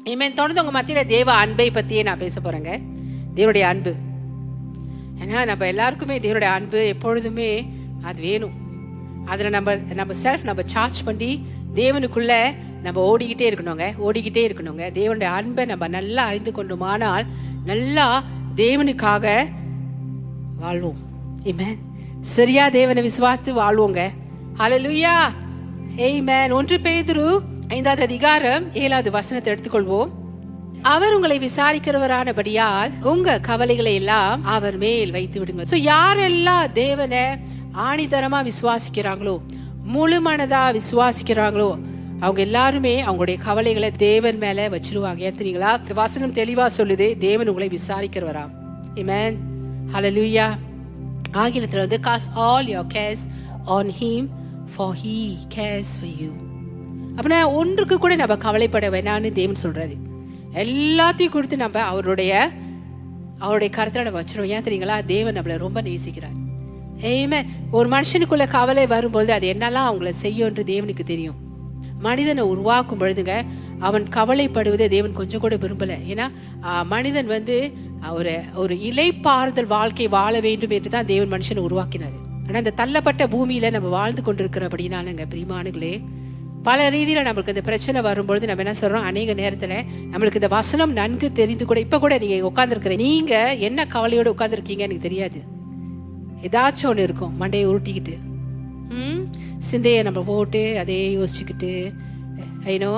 ஆமென். தொடர்ந்து உங்க மத்தியில தேவ அன்பை பத்தியே நான் பேச போறேங்க. தேவனுடைய அன்பு. ஏன்னா நம்ம எல்லாருக்குமே தேவனுடைய அன்பு எப்பொழுதுமே அது வேணும். அதில் நம்ம செல்ஃப் நம்ம சார்ஜ் பண்ணி தேவனுக்குள்ள நம்ம ஓடிக்கிட்டே இருக்கணுங்க. தேவனுடைய அன்பை நம்ம நல்லா அறிந்து கொண்டுமானால் நல்லா தேவனுக்காக வாழ்வோம். ஆமென். சரியா தேவனை விசுவாசித்து வாழ்வோங்க. ஹல்லேலூயா. ஆமென். 1 பேதுரு 5வது அதிகாரம் 7வது வசனத்தை எடுத்துக்கொள்வோம். அவர் உங்களை விசாரிக்கிறவரானபடியால் உங்க கவலைகளை எல்லாம் அவர் மேல் வைத்து விடுங்க. சோ யாரெல்லாம் தேவனை ஆணிதரமா விசுவாசிக்கிறாங்களோ, முழு மனதா விசுவாசிக்கிறாங்களோ, அவங்க எல்லாருமே அவங்களுடைய கவலைகளை தேவன் மேல வச்சிருவாங்க. ஏத்துறீங்களா? வசனம் தெளிவா சொல்லுது, தேவன் உங்களை விசாரிக்கிறவராம். ஆமென். ஹல்லேலூயா. ஆங்கிலத்துல வந்து cast all your cares on him for he cares for you. அப்படின்னா ஒன்றுக்கு கூட நம்ம கவலைப்பட வேணான்னு தேவன் சொல்றாரு. எல்லாத்தையும் கொடுத்து நம்ம அவருடைய கருத்துல நம்ம வச்சிருவோம். ஏன் தெரியுங்களா? தேவன் நம்மளை ரொம்ப நேசிக்கிறார். ஆமென். ஒரு மனுஷனுக்குள்ள கவலை வரும்போது அது என்னெல்லாம் அவங்கள செய்யும்ன்று தேவனுக்கு தெரியும். மனிதனை உருவாக்கும் பொழுதுங்க அவன் கவலைப்படுவதை தேவன் கொஞ்சம் கூட விரும்பல. ஏன்னா மனிதன் வந்து ஒரு இலைப்பாறுதல் வாழ்க்கை வாழ வேண்டும் என்று தான் தேவன் மனுஷனை உருவாக்கினார். ஆனா இந்த தள்ளப்பட்ட பூமியில நம்ம வாழ்ந்து கொண்டிருக்கிறபடினாலங்க பிரியமானங்களே, பல ரீதியில நம்மளுக்கு இந்த பிரச்சனை வரும்பொழுது நம்ம என்ன சொல்றோம், அநேக நேரத்துல நம்மளுக்கு இந்த வசனம் நன்கு தெரிந்து கூட இப்ப கூட நீங்க உட்கார்ந்துருக்கிற நீங்க என்ன கவலையோடு உட்கார்ந்துருக்கீங்க எனக்கு தெரியாது. ஏதாச்சும் ஒண்ணு இருக்கும் மண்டையை உருட்டிக்கிட்டு, சிந்தையை நம்ம போட்டு அதே யோசிச்சுக்கிட்டு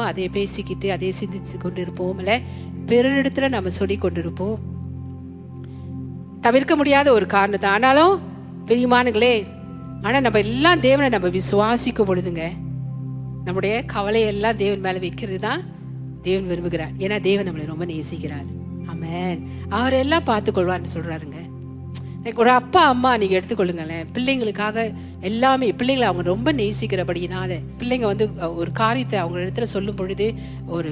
அதே பேசிக்கிட்டு அதே சிந்திச்சு கொண்டு இருப்போம். இல்ல பிறரிடத்துல நம்ம சொல்லி கொண்டிருப்போம். தவிர்க்க முடியாத ஒரு காரணத்தை. ஆனாலும் பிரியமானங்களே, ஆனா நம்ம எல்லாம் தேவனை நம்ம விசுவாசிக்கும் பொழுதுங்க நம்முடைய கவலையெல்லாம் தேவன் மேல வைக்கிறது தான் தேவன் விரும்புகிறார். ஏன்னா தேவன் நம்மளை ரொம்ப நேசிக்கிறார். ஆமென். அவர் எல்லாம் பார்த்துக்கொள்வார்னு சொல்றாருங்க. ஒரு அப்பா அம்மா நீங்க எடுத்துக்கொள்ளுங்களேன், பிள்ளைங்களுக்காக எல்லாமே பிள்ளைங்களை அவங்க ரொம்ப நேசிக்கிறபடினால பிள்ளைங்க வந்து ஒரு காரியத்தை அவங்க இடத்துல சொல்லும் பொழுது ஒரு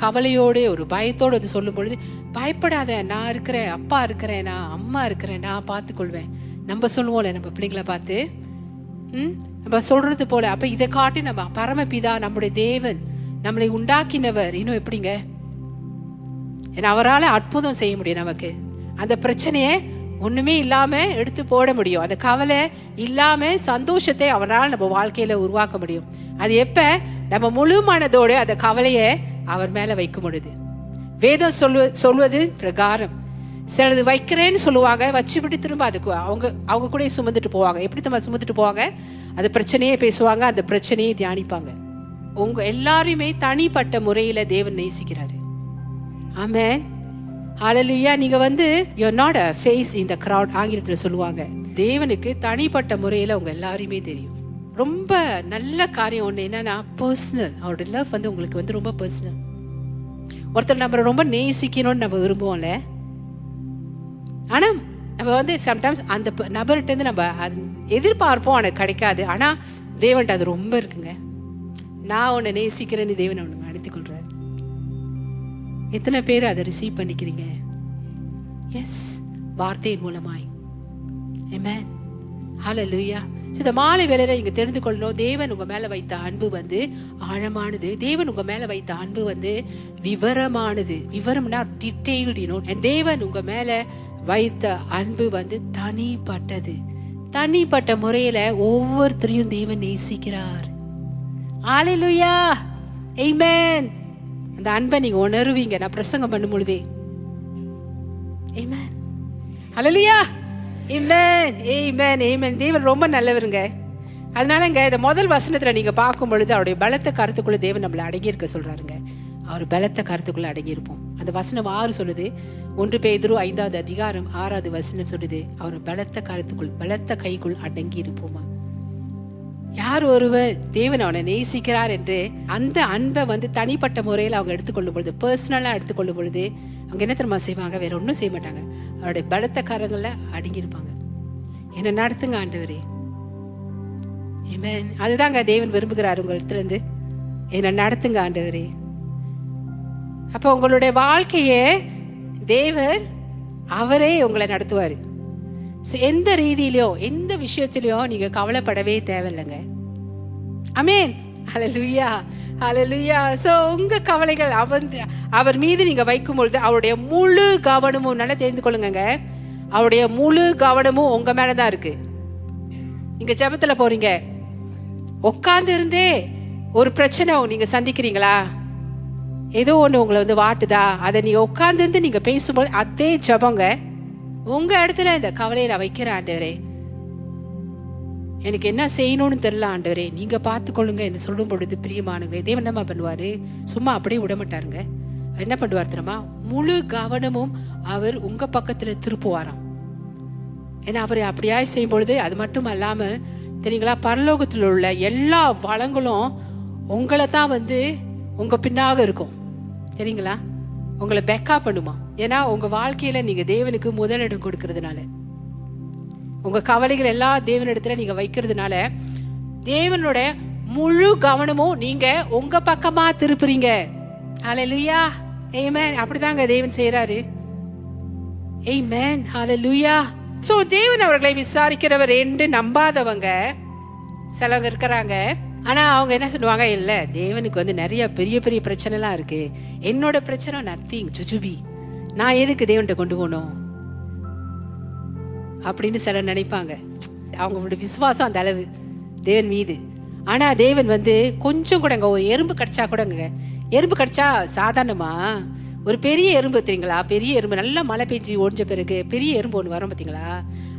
கவலையோடு ஒரு பயத்தோடு அது சொல்லும் பொழுது, பயப்படாத, நான் இருக்கிறேன், அப்பா இருக்கிறேன், நான் அம்மா இருக்கிறேன், நான் பார்த்துக்கொள்வேன். நம்ம சொல்லுவோம்ல நம்ம பிள்ளைங்களை பார்த்து நம்ம சொல்றது போல. அப்ப இதை காட்டி நம்ம பரமபிதா நம்முடைய தேவன் நம்மளை உண்டாக்கினவர் இன்னும் எப்படிங்க, ஏன்னா அவரால் அற்புதம் செய்ய முடியும். நமக்கு அந்த பிரச்சனையை ஒண்ணுமே இல்லாம எடுத்து போட முடியும். அந்த கவலை இல்லாம சந்தோஷத்தை அவரால் நம்ம வாழ்க்கையில உருவாக்க முடியும். அது எப்ப நம்ம முழு மனதோடு அந்த கவலையை அவர் மேல வைக்கும் பொழுது. வேதம் சொல்வது பிரகாரம் சிலது வைக்கிறேன்னு சொல்லுவாங்க, வச்சுவிட்டு திரும்ப அதுக்கு அவங்க கூட சுமந்துட்டு போவாங்க. எப்படி நம்ம சுமந்துட்டு போவாங்க? அந்த பிரச்சனையே பேசுவாங்க, அந்த பிரச்சனையை தியானிப்பாங்க. உங்க எல்லாரையுமே தனிப்பட்ட முறையில தேவன் நேசிக்கிறாரு. ஆமென். ஹல்லேலூயா. நீங்க வந்து you're not a face in the crowd ஆங்கிலத்துல சொல்லுவாங்க. தேவனுக்கு தனிப்பட்ட முறையில உங்க எல்லாரையுமே தெரியும். ரொம்ப நல்ல காரியம் ஒண்ணு என்னன்னா பர்சனல். அவரோட லவ் வந்து உங்களுக்கு வந்து ரொம்ப பர்சனல். ஒருத்தர் நம்ம ரொம்ப நேசிக்கணும்னு நம்ம விரும்புவோம்ல, ஆனா நம்ம வந்து சம்டைம்ஸ் அந்த நபர்கிட்ட இருந்து நம்ம எதிர்பார்ப்போம், எனக்கு கிடைக்காது. ஆனா தேவன்ட்டு அது ரொம்ப இருக்குங்க. நான் உன்னை நேசிக்கிறேன்னு தேவன் அவனுக்கு அனுப்பிக் கொள்றாரு. எத்தனை பேர் அதை ரிசீவ் பண்ணிக்கிறீங்க? எஸ், வார்த்தையின் மூலமாய். ஆமென். ஹல்லேலூயா. இந்த மாலை வேளையில நீங்க தெரிந்து கொள்ளணும், தேவன் உங்க மேல வைத்த அன்பு வந்து ஆழமானது. தேவன் உங்க மேல வைத்த அன்பு வந்து விவரமானது. விவரம்னா டீடைல்டு. தேவன் உங்க மேல வைத்த அன்பு வந்து தனிப்பட்டது. தனிப்பட்ட முறையில ஒவ்வொருத்தரையும் தேவன் நேசிக்கிறார். ஹல்லேலூயா. ஆமென். அந்த அன்பை நீங்க உணருவீங்க நான் பிரசங்கம் பண்ணும் பொழுதே. ஆமென். ஹல்லேலூயா. ஆமென். ஆமென். ஆமென். தேவன் ரொம்ப நல்லவருங்க. அதனாலங்க இந்த முதல் வசனத்துல நீங்க பார்க்கும் பொழுது அவருடைய பலத்த கருத்துக்குள்ள தேவன் நம்மளை அடங்கி இருக்க சொல்றாருங்க. அவர் பலத்த கருத்துக்குள்ள அடங்கி இருப்போம். அந்த வசனம் 6 சொல்லுது. 1 பேதுரு 5வது அதிகாரம் 6வது வசனம் சொல்லுது, அவர் பலத்த கருத்துக்குள் பலத்த கைக்குள் அடங்கி இருப்போமா. யார் ஒருவர் தேவன் அவனை நேசிக்கிறார் என்று அந்த அன்பை வந்து தனிப்பட்ட முறையில் அவங்க எடுத்துக்கொள்ளும் பொழுது, பர்சனலா எடுத்துக்கொள்ளும் பொழுது அவங்க என்ன தெரியுமா செய்வாங்க? வேற ஒன்றும் செய்ய மாட்டாங்க. அவருடைய பலத்த கரங்கள்ல அடங்கி இருப்பாங்க. என்ன நடத்துங்க ஆண்டவரே. ஆமென். அதுதாங்க தேவன் விரும்புகிறார் உங்க இடத்துல இருந்து. என்ன நடத்துங்க ஆண்டவரே. அப்ப உங்களுடைய வாழ்க்கையே தேவன் அவரே உங்களை நடத்துவாரு. எந்த ரீதியிலயோ எந்த விஷயத்திலயோ நீங்க கவலைப்படவே தேவையில்லைங்க. ஆமென். ஹல்லேலூயா, ஹல்லேலூயா. சோ உங்க கவலைகள் அவர் மீது நீங்க வைக்கும் பொழுது அவருடைய முழு கவனமும், நல்லா தெரிந்து கொள்ளுங்க, அவருடைய முழு கவனமும் உங்க மேலதான் இருக்கு. நீங்க ஜெபத்துல போறீங்க, உட்கார்ந்து இருந்தே ஒரு பிரச்சனை நீங்க சந்திக்கிறீங்களா, ஏதோ ஒண்ணு உங்களை வந்து வாட்டுதா, அதை நீங்க உட்கார்ந்து இருந்து நீங்க பேசும்போது அதே ஜெபங்க, உங்க இடத்துல இந்த கவலையை நான் வைக்கிறேன் ஆண்டவரே, எனக்கு என்ன செய்யணும்னு தெரியல ஆண்டவரே, நீங்க பார்த்துக்கொள்ளுங்க என்று சொல்லும் பொழுது பிரியமானவர்களே, தேவன் என்ன பண்ணுவாரு, சும்மா அப்படியே விட மாட்டாருங்க. என்ன பண்ணுவார் தெரியுமா, முழு கவனமும் அவர் உங்க பக்கத்துல திருப்புவாராம். ஏன்னா அவர் அப்படியாய் செய்யும் பொழுது, அது மட்டும் அல்லாமல் தெரியுங்களா, பரலோகத்தில் உள்ள எல்லா வளங்களும் உங்களை தான் வந்து உங்க பின்னாக இருக்கும். தெரியுங்களா, உங்களை பெக்கா பண்ணுமா. ஏன்னா உங்க வாழ்க்கையில நீங்க தேவனுக்கு முதலிடம் கொடுக்கறதுனால, உங்க கவலைகள் எல்லாம் தேவனிடத்துல நீங்க வைக்கிறதுனால, தேவனோட முழு கவனமும் நீங்க உங்க பக்கமா திருப்புறீங்க. ஹல்லேலூயா, ஆமென். அப்படிதாங்க தேவன் செய்யறாரு. ஆமென், ஹல்லேலூயா. சோ தேவன் அவர்களை விசாரிக்கிறவர் என்று நம்பாதவங்க சிலவங்க இருக்கிறாங்க. ஆனா அவங்க என்ன சொல்லுவாங்க, இல்ல தேவனுக்கு வந்து நிறைய பெரிய பெரிய பிரச்சனை எல்லாம் இருக்கு, என்னோட பிரச்சனை நத்திங், ஜுஜுபி, நான் எதுக்கு தேவன்கிட்ட கொண்டு போகணும் அப்படின்னு சிலர் நினைப்பாங்க. அவங்களோட விசுவாசம் அந்த அளவு தேவன் மீது. ஆனா தேவன் வந்து கொஞ்சம் கூட, ஒரு எறும்பு கடிச்சா கூடங்க, எறும்பு கடிச்சா சாதாரணமா, ஒரு பெரிய எறும்பு தெரியுங்களா, பெரிய எறும்பு நல்லா மழை பெஞ்சு ஒழிஞ்ச பிறகு பெரிய எறும்பு ஒன்று வரும் பார்த்தீங்களா,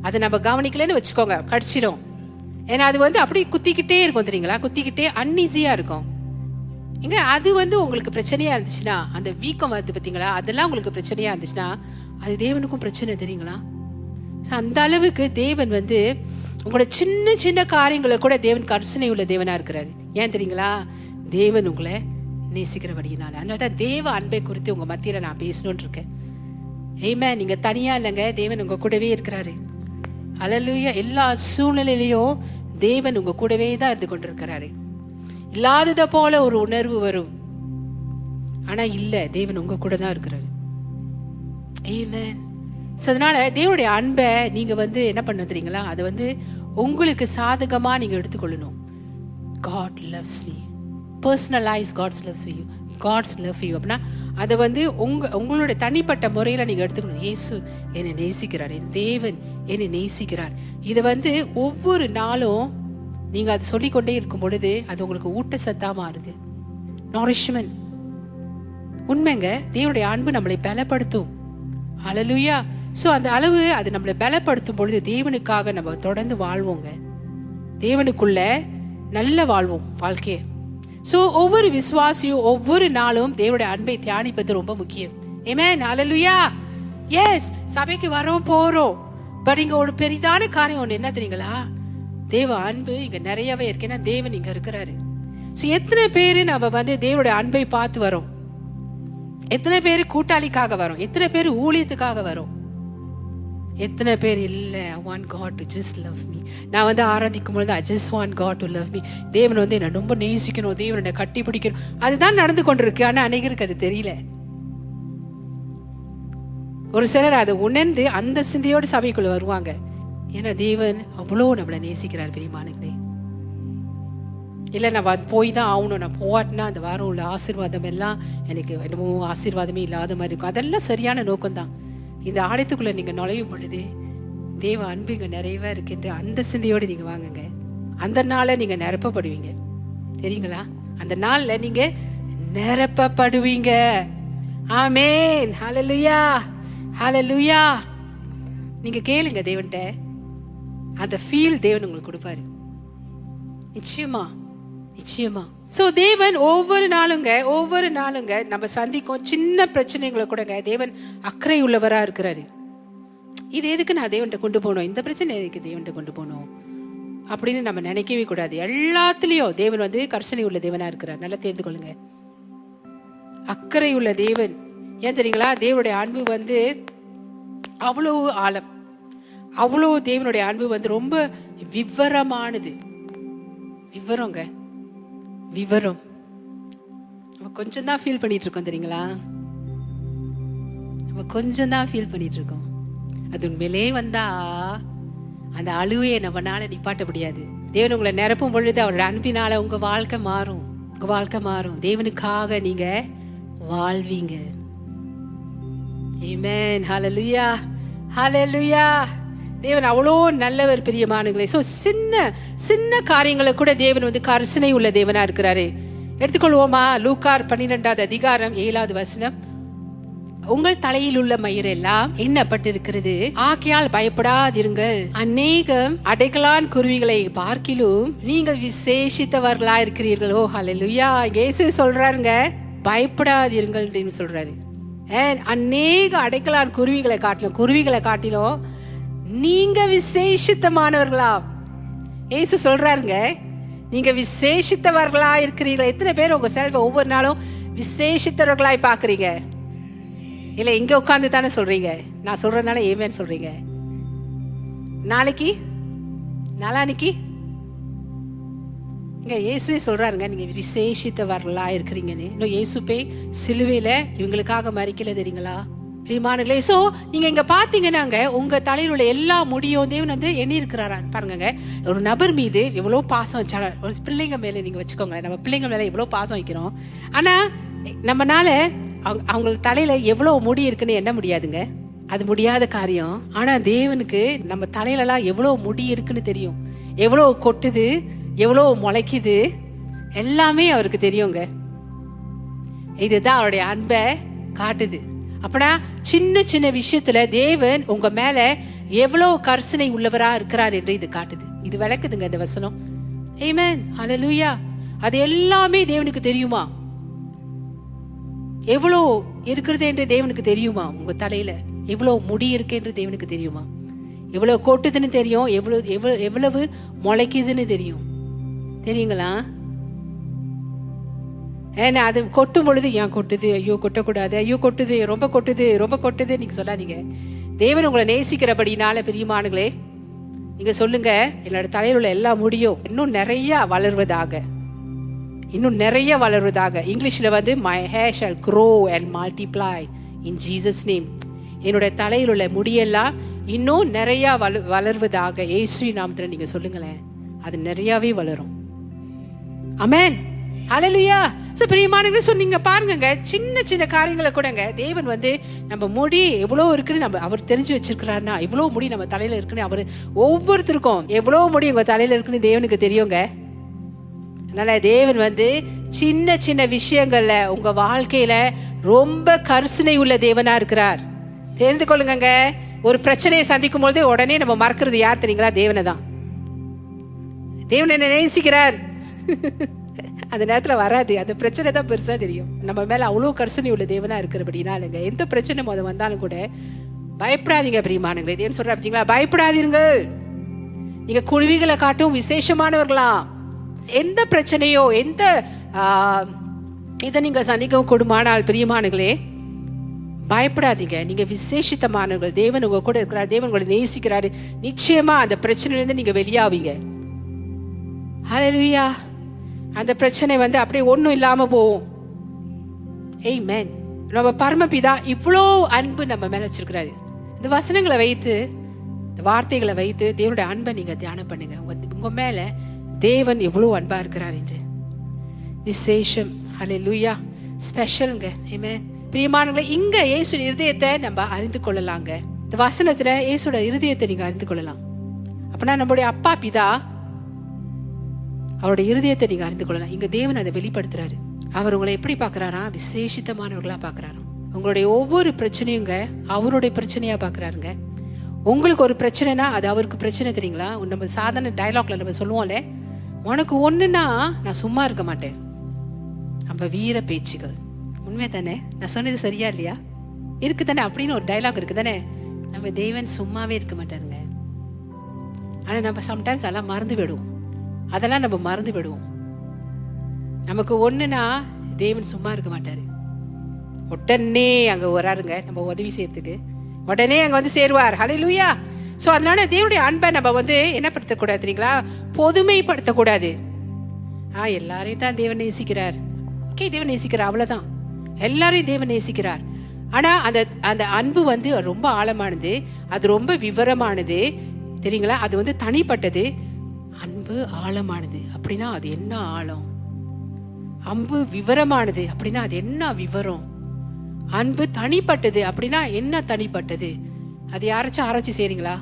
அதை நம்ம கவனிக்கலன்னு வச்சுக்கோங்க, கடிச்சிடும். ஏன்னா அது வந்து அப்படி குத்திக்கிட்டே இருக்கும் தெரியுங்களா, குத்திக்கிட்டே அன்ஈஸியா இருக்கும். இங்க அது வந்து உங்களுக்கு பிரச்சனையா இருந்துச்சுன்னா, அந்த வீக்கம் வருது பார்த்தீங்களா, அதெல்லாம் உங்களுக்கு பிரச்சனையா இருந்துச்சுன்னா, அது தேவனுக்கும் பிரச்சனை தெரியுங்களா. அந்த அளவுக்கு தேவன் வந்து உங்களோட சின்ன சின்ன காரியங்களை கூட தேவன் கருணை உள்ள தேவனா இருக்கிறாரு. ஏன் தெரியுங்களா, தேவன் உங்களை நேசிக்கிறபடியினால. அதனாலதான் தேவ அன்பை குறித்து உங்க மத்தியில நான் பேசணும்னு இருக்கேன். ஆமென். நீங்க தனியா இல்லைங்க, தேவன் உங்க கூடவே இருக்கிறாரு. ஹல்லேலூயா. எல்லா சூழ்நிலையிலையும் தேவன் உங்க கூடவே தான் இருந்து கொண்டிருக்கிறாரு. இல்லாதத போல ஒரு உணர்வு வரும், ஆனா இல்ல, தேவன் உங்க கூட தான் இருக்கிறாரு. ஆமென். சோ அதனால தேவனுடைய அன்பை நீங்க வந்து என்ன பண்ண தெரியுங்களா, அதை வந்து உங்களுக்கு சாதகமா நீங்க எடுத்துக்கொள்ளணும். God loves me. Personalize God's love for you. God's love for you. அப்படின்னா அதை வந்து உங்களுடைய தனிப்பட்ட முறையில நீங்க எடுத்துக்கணும். இயேசு என்னை நேசிக்கிறார், என் தேவன் என்னை நேசிக்கிறார். இதை வந்து ஒவ்வொரு நாளும் நீங்க அது சொல்லிக்கொண்டே இருக்கும் பொழுது அது உங்களுக்கு ஊட்டச்சத்தா மாறுது. நாரிஷ்மென்ட். உண்மைங்க, தேவனுடைய அன்பு நம்மளை பலப்படுத்தும். ஹல்லேலூயா. சோ அந்த அளவு அது நம்மளை பலப்படுத்தும் பொழுது தேவனுக்காக நம்ம தொடர்ந்து வாழ்வோங்க, தேவனுக்குள்ள நல்ல வாழ்வோம் வாழ்க்கையை. சோ ஒவ்வொரு விசுவாசியும் ஒவ்வொரு நாளும் தேவனுடைய அன்பை தியானிப்பது ரொம்ப முக்கியம். ஆமென், ஹல்லேலூயா. எஸ், சபைக்கு வரோம் போறோம், பட் இங்க ஒரு பெரிதான காரியம் ஒண்ணு என்ன தெரியுங்களா, தேவ அன்பு இங்க நிறையவே இருக்கு. ஏன்னா தேவன் இங்க இருக்கிறாரு. சோ எத்தனை பேரு நம்ம வந்து தேவனுடைய அன்பை பார்த்து வரோம், எத்தனை பேர் கூட்டாளிக்காக வரும், எத்தனை பேர் ஊழியத்துக்காக வரும், எத்தனை பேர் இல்ல I want God to just love me. நான் வந்து ஆராதிக்கும் பொழுது I just want God to love me. தேவன் வந்து என்ன ரொம்ப நேசிக்கணும், தேவன் என்னை கட்டி பிடிக்கணும், அதுதான் நடந்து கொண்டிருக்கு. ஆனா அநேகருக்கு அது தெரியல. ஒரு சிலர் அதை உணர்ந்து அந்த சிந்தையோடு சபைக்குள்ள வருவாங்க. ஏன்னா தேவன் அவ்வளோ நம்மளை நேசிக்கிறார் பிரியமானங்களே. இல்லை நான் போய் தான் ஆகணும், நான் போவாட்டினா அந்த வாரம் உள்ள ஆசீர்வாதம் எல்லாம் எனக்கு என்னமோ ஆசீர்வாதமே இல்லாத மாதிரி இருக்கும். அதெல்லாம் சரியான நோக்கம்தான். இந்த ஆலயத்துக்குள்ள நீங்க நுழையும் பொழுது தேவ அன்பு இங்க நிறையவா இருக்கின்ற அந்த சிந்தையோடு நீங்க வாங்குங்க. அந்த நாளை நீங்க நிரப்பப்படுவீங்க. தெரியுங்களா, அந்த நாள்ல நீங்க நிரப்பப்படுவீங்க. ஆமென், ஹல்லேலூயா, ஹல்லேலூயா. நீங்க கேளுங்க தேவன்கிட்ட, அந்த ஃபீல் தேவன் உங்களுக்கு கொடுப்பாரு. நிச்சயமா, நிச்சயமா. சோ தேவன் ஒவ்வொரு நாளுங்க நம்ம சந்திக்கும் சின்ன பிரச்சனைகளை கூடங்க தேவன் அக்கறை உள்ளவரா இருக்கிறாரு. இது எதுக்கு நான் தேவன்கிட்ட கொண்டு போகணும், இந்த பிரச்சனை எதுக்கு தேவன்கிட்ட கொண்டு போகணும் அப்படின்னு நம்ம நினைக்கவே கூடாது. எல்லாத்துலயும் தேவன் வந்து கருணை உள்ள தேவனா இருக்கிறார். நல்லா தெரிந்து கொள்ளுங்க, அக்கறை உள்ள தேவன். ஏன் தெரியுங்களா, தேவனுடைய அன்பு வந்து அவ்வளோ ஆழம், அவ்வளோ தேவனுடைய அன்பு வந்து ரொம்ப விவரமானது. விவரங்க, விவரம். நம்ம கொஞ்சம் தான் ஃபீல் பண்ணிட்டு இருக்கோம் தெரியுங்களா, நம்ம கொஞ்சம் தான் ஃபீல் பண்ணிட்டு இருக்கோம். அது உண்மையிலே வந்தா அந்த அழுவையை நம்மனால நிப்பாட்ட முடியாது. தேவன் உங்களை நிரப்பும் பொழுது அவரோட அன்பினால உங்க வாழ்க்கை மாறும். உங்க வாழ்க்கை மாறும். தேவனுக்காக நீங்க வாழ்வீங்க. ஆமென். ஹல்லேலூயா, ஹல்லேலூயா. தேவன் அவ்வளோ நல்லவர் பிரியமானங்களே. ஸோ சின்ன சின்ன காரியங்களை கூட தேவன் வந்து கருணை உள்ள தேவனா இருக்கிறாரு. எடுத்துக்கொள்வோமா? லூக்கார் 12வது அதிகாரம் 7வது வசனம். உங்கள் தலையில் உள்ள மயிர் எல்லாம் எண்ணப்பட்டிருக்கிறது, ஆகையால் பயப்படாதிருங்கள். அநேகம் அடைக்கலான் குருவிகளை பார்க்கிலும் நீங்கள் விசேஷித்தவர்களா இருக்கிறீர்களோ. ஹல்லேலூயா. இயேசு சொல்றாருங்க, பயப்படாதிருங்கள் அப்படின்னு சொல்றாரு. அநேக அடைக்கலான் குருவிகளை காட்டிலும் நீங்க விசேஷித்தமானவர்களா. இயேசு சொல்றாருங்க, நீங்க விசேஷித்தவர்களா இருக்கிறீங்களா. எத்தனை பேர் உங்க செல்வ ஒவ்வொரு நாளும் விசேஷித்தவர்களாய் பாக்குறீங்க? இல்ல இங்க உட்கார்ந்து தானே சொல்றீங்க. நான் சொல்றதுனால ஏமேன்னு சொல்றீங்க. நாளைக்கு நாளானிக்கு இங்க இயேசுவே சொல்றாருங்க, நீங்க விசேஷித்தவர்களா இருக்கிறீங்கன்னு. இன்னும் இயேசுப்பே சிலுவையில இவங்களுக்காக மரிக்கல தெரியுங்களா பிரியமானங்களே. சோ நீங்க இங்க பாத்தீங்கன்னாங்க, உங்க தலையில் உள்ள எல்லா முடியும் தேவன் வந்து எண்ணி இருக்கிறாரா பாருங்க. ஒரு நபர் மீது எவ்வளவு பாசம் வச்சால, ஒரு பிள்ளைங்க மேல நீங்க வச்சுக்கோங்க, நம்ம பிள்ளைங்க மேல எவ்வளவு பாசம் வைக்கிறோம். ஆனா நம்மனால அவங்க தலையில எவ்வளவு முடி இருக்குன்னு எண்ண முடியாதுங்க. அது முடியாத காரியம். ஆனா தேவனுக்கு நம்ம தலையில எல்லாம் எவ்வளவு முடி இருக்குன்னு தெரியும். எவ்வளவு கொட்டுது, எவ்வளவு முளைக்குது, எல்லாமே அவருக்கு தெரியுங்க. இதுதான் அவருடைய அன்பை காட்டுது. அப்பனா சின்ன சின்ன விஷயத்துல தேவன் உங்க மேல எவ்வளவு கருணை உள்ளவரா இருக்கிறார் என்று இது காட்டுது. இது விளக்குதுங்க இந்த வசனம். ஆமென். ஹல்லேலூயா. அது எல்லாமே தேவனுக்கு தெரியுமா? எவ்வளவு இருக்கிறது என்று தேவனுக்கு தெரியுமா? உங்க தலையில எவ்வளவு முடி இருக்கு என்று தேவனுக்கு தெரியுமா? எவ்வளவு கொட்டுதுன்னு தெரியும், எவ்வளவு முளைக்குதுன்னு தெரியும். தெரியுங்களா? ஏன்னா அது கொட்டும் பொழுது ஏன் கொட்டுது, ஐயோ கொட்டக்கூடாது, ஐயோ கொட்டுது, ரொம்ப கொட்டுது, ரொம்ப கொட்டுது நீங்க சொல்லாதீங்க. தேவன் உங்களை நேசிக்கிறபடினால பிரியமானங்களே, நீங்க சொல்லுங்க, என்னோட தலையில் உள்ள எல்லா முடியும் இன்னும் நிறைய வளர்வதாக, இன்னும் நிறைய வளர்வதாக. இங்கிலீஷ்ல வந்து my hair shall grow and multiply in Jesus name. என்னோட தலையில் உள்ள முடியெல்லாம் இன்னும் நிறைய வளர்வதாக இயேசுவின் நாமத்துல நீங்க சொல்லுங்களேன், அது நிறையவே வளரும். ஆமென். ஹல்லேலூயா. சோ பிரியமானவர்களே, சோ நீங்க பாருங்க, சின்ன சின்ன காரியங்களை கூடங்க தேவன் வந்து நம்ம முடி எவ்வளவு இருக்குன்னு நம்ம அவர் தெரிஞ்சு வச்சிருக்கிறாருன்னா, இவ்வளவு முடி நம்ம தலையில இருக்குன்னு அவர் ஒவ்வொருத்தருக்கும் எவ்வளவு முடி உங்க தலையில இருக்குன்னு தேவனுக்கு தெரியுங்க. அதனால தேவன் வந்து சின்ன சின்ன விஷயங்கள்ல உங்க வாழ்க்கையில ரொம்ப கருணை உள்ள தேவனா இருக்கிறார். தெரிந்து கொள்ளுங்க. ஒரு பிரச்சனையை சந்திக்கும் போது உடனே நம்ம மறக்கிறது யார் தெரியுங்களா? தேவனை தான். தேவன் என்ன நேசிக்கிறார். அந்த நேரத்துல வராது, அந்த பிரச்சனை தான் பெருசா தெரியும். நம்ம மேல அவ்வளவு கருணை உள்ள தேவனா இருக்கிறபடினாலுங்க எந்த பிரச்சனை போது வந்தாலும் கூட பயப்படாதீங்க பிரியமானங்களே. தேவன் சொல்ற பார்த்தீங்களா, பயப்படாதீர்கள், நீங்க குருவிகளை காட்டும் விசேஷமானவர்களாம். எந்த பிரச்சனையோ எந்த இதை நீங்க சந்திக்கவும் கொடுமானால் பிரியமானங்களே, பயப்படாதீங்க, நீங்க விசேஷித்தமானவர்கள். தேவன் உங்க கூட இருக்கிறார், தேவன் உங்களை நேசிக்கிறாரு. நிச்சயமா அந்த பிரச்சனையிலிருந்து நீங்க வெளியாவீங்க. ஹல்லேலூயா. அந்த பிரச்சனை வந்து அப்படியே ஒன்றும் இல்லாம போகும். ஆமென். நம்ம பரமபிதா இவ்வளோ அன்பு நம்ம மேல வச்சிருக்கிறாரு. இந்த வசனங்களை வைத்து, இந்த வார்த்தைகளை வைத்து தேவனுடைய அன்பை நீங்க தியானம் பண்ணுங்க. உங்க மேல தேவன் எவ்வளவு அன்பா இருக்கிறார் என்று. விசேஷம். ஹல்லேலூயா. ஸ்பெஷல்ங்க. ஆமென். பிரியமானவர்களே, இங்க இயேசு இருதயத்தை நம்ம அறிந்து கொள்ளலாங்க. இந்த வசனத்துல இயேசுவோட இருதயத்தை நீங்க அறிந்து கொள்ளலாம். அப்படின்னா நம்மளுடைய அப்பா பிதா, அவருடைய இருதயத்தை நீங்க அறிந்து கொள்ளலாம். இங்க தேவன் அதை வெளிப்படுத்துறாரு. அவர் உங்களை எப்படி பாக்குறாரா? விசேஷித்தமானவர்களா பாக்குறாரு. உங்களுடைய ஒவ்வொரு பிரச்சனையுங்க அவருடைய பிரச்சனையா பாக்குறாருங்க. உங்களுக்கு ஒரு பிரச்சனைனா அது அவருக்கு பிரச்சனை தெரியுங்களா? நம்ம சாதாரண டயலாக்ல நம்ம சொல்லுவோம்ல, உனக்கு ஒண்ணுன்னா நான் சும்மா இருக்க மாட்டேன். நம்ம வீர பேச்சுகள். உண்மை தானே? நான் சொன்னது சரியா இல்லையா? இருக்கு தானே? அப்படின்னு ஒரு டயலாக் இருக்கு தானே? நம்ம தேவன் சும்மாவே இருக்க மாட்டாருங்க. ஆனா நம்ம சம்டைம்ஸ் அதெல்லாம் மறந்து விடுவோம். அதெல்லாம் நம்ம மறந்து விடுவோம். நமக்கு ஒண்ணுனா தேவன் சும்மா இருக்க மாட்டாரு. உடனே அங்க வராருங்க நம்ம உதவி செய்யறதுக்கு. உடனே அங்க வந்து சேருவார். ஹல்லேலூயா. சோ அதனால தேவனுடைய அன்பை நம்ம வந்து என்ன படுத்தக்கூடாது தெரியுங்களா? பொதுமைப்படுத்தக்கூடாது. எல்லாரையும் தான் தேவன் நேசிக்கிறார். ஓகே, தேவன் நேசிக்கிறார், அவ்வளவுதான். எல்லாரையும் தேவன் நேசிக்கிறார். ஆனா அந்த அந்த அன்பு வந்து ரொம்ப ஆழமானது, அது ரொம்ப விவரமானது. தெரியுங்களா? அது வந்து தனிப்பட்டது. அன்பு ஆழமானது அப்படின்னா அது என்ன ஆழம்? அன்பு விவரமானது அப்படின்னா அது என்ன விவரம்? அன்பு தனிப்பட்டது அப்படின்னா என்ன தனிப்பட்டது? அது யாராச்சும் ஆராய்ச்சி செய்றீங்களா?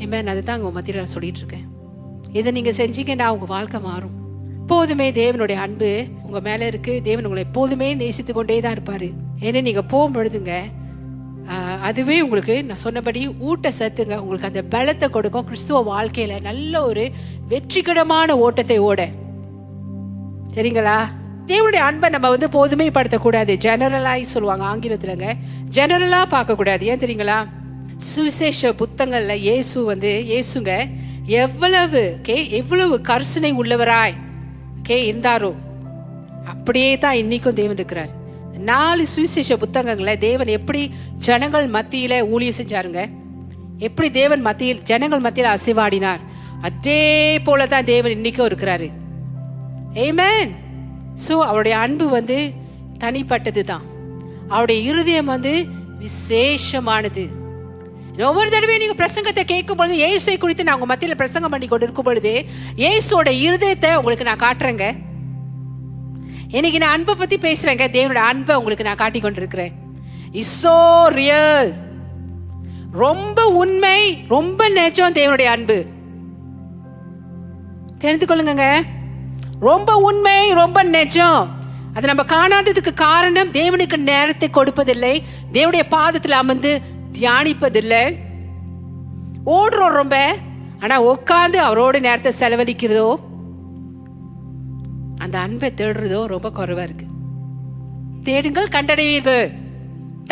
ஆமென். அதுதான் உங்க மத்தியில நான் சொல்லிட்டு இருக்கேன். இதை நீங்க செஞ்சீங்கன்னா உங்க வாழ்க்கை மாறும். எப்போதுமே தேவனுடைய அன்பு உங்க மேல இருக்கு. தேவன் உங்களை எப்போதுமே நேசித்து கொண்டே தான் இருப்பாரு. ஏன்னா நீங்க போகும்பொழுதுங்க அதுவே உங்களுக்கு நான் சொன்னபடி ஊட்ட சத்துங்க, உங்களுக்கு அந்த பலத்தை கொடுக்கும். கிறிஸ்துவ வாழ்க்கையில நல்ல ஒரு வெற்றிகரமான ஓட்டத்தை ஓட. சரிங்களா? தேவனுடைய அன்பை நம்ம வந்து போதுமே படுத்தக்கூடாது. ஜெனரலாய் சொல்லுவாங்க ஆங்கிலத்துலங்க, ஜெனரலா பார்க்க கூடாது. ஏன் தெரியுங்களா? சுவிசேஷ புத்தகங்கள்ல இயேசுங்க எவ்வளவு கருணை உள்ளவராய் இருந்தாரோ அப்படியே தான் இன்னைக்கும் தேவன் இருக்கிறார். 4 சுவிசேஷ புத்தகங்களை தேவன் எப்படி ஜனங்கள் மத்தியில ஊழியம் செஞ்சாருங்க, எப்படி தேவன் ஜனங்கள் மத்தியில அசைவாடினார், அதே போலதான் தேவன் இன்னைக்கும் இருக்கிறாரு. ஆமென். சோ அவருடைய அன்பு வந்து தனிப்பட்டது தான். அவருடைய இருதயம் வந்து விசேஷமானது. ஒவ்வொரு தடவையும் நீங்க பிரசங்கத்தை கேட்கும் பொழுது, இயேசுவை குறித்து நான் உங்க மத்தியில பிரசங்கம் பண்ணி கொண்டு இருக்கும் பொழுது இயேசுவோட இருதயத்தை உங்களுக்கு நான் காட்டுறேங்க. இன்னைக்கு நான் அன்பை பத்தி பேசுறேங்க. தேவனோட அன்பை உங்களுக்கு நான் காட்டி கொண்டிருக்கிறேன். It's so real. ரொம்ப உண்மை, ரொம்ப நிஜம். தேவனுடைய அன்பு தெரிந்து கொள்ளுங்க. ரொம்ப உண்மை, ரொம்ப நிஜம். அது நம்ம காணாததுக்கு காரணம் தேவனுக்கு நேரத்தை கொடுப்பதில்லை, தேவனுடைய பாதத்தில் அமர்ந்து தியானிப்பதில்லை. ஓடுறோம் ரொம்ப, ஆனா உட்கார்ந்து அவரோட நேரத்தை செலவழிக்கிறதோ அந்த அன்பை தேடுறதோ ரொம்ப குறைவா இருக்கு. தேடுங்கள் கண்டடைவீர்கள்,